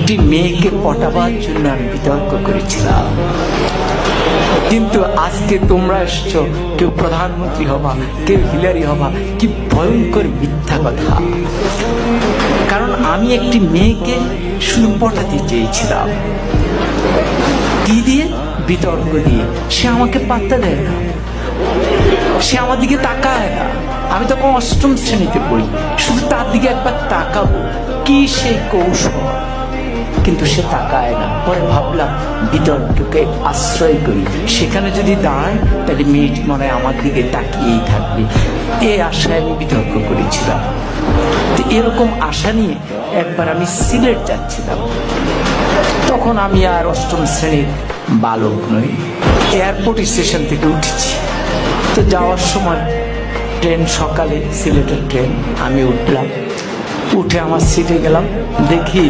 একটি মেয়েকে পটাবার জন্য আমি বিতর্ক করেছিলাম, কিন্তু আজকে তোমরা এসছো, কেউ প্রধানমন্ত্রী হবা, কেউ হিলারি হবা। কি ভয়ঙ্কর মিথ্যা কথা! কারণ আমি একটি মেয়েকে শুধু পটাতে চেয়েছিলাম। কি দিয়ে? বিতর্ক দিয়ে। সে আমাকে পাত্তা দেয় না, সে আমার দিকে তাকায় না। আমি তখন অষ্টম শ্রেণীতে পড়ি, শুধু তার দিকে একবার তাকাবো, কি সেই কৌশল, কিন্তু সে তাকায় না। পরে ভাবলাম বিতর্ককে আশ্রয় করি, সেখানে যদি দাঁড়ায় তাহলে মেয়েটি মনে হয় আমার দিকে তাকিয়েই থাকবে। এই আশায় আমি বিতর্ক করেছিলাম। তো এরকম আশা নিয়ে একবার আমি সিলেট যাচ্ছিলাম। তখন আমি আর অষ্টম শ্রেণীর বালক নই, এয়ারপোর্ট স্টেশন থেকে উঠেছি। তো যাওয়ার সময় ট্রেন, সকালে সিলেটের ট্রেন, আমি উঠলাম। উঠে আমার সিটে গেলাম, দেখি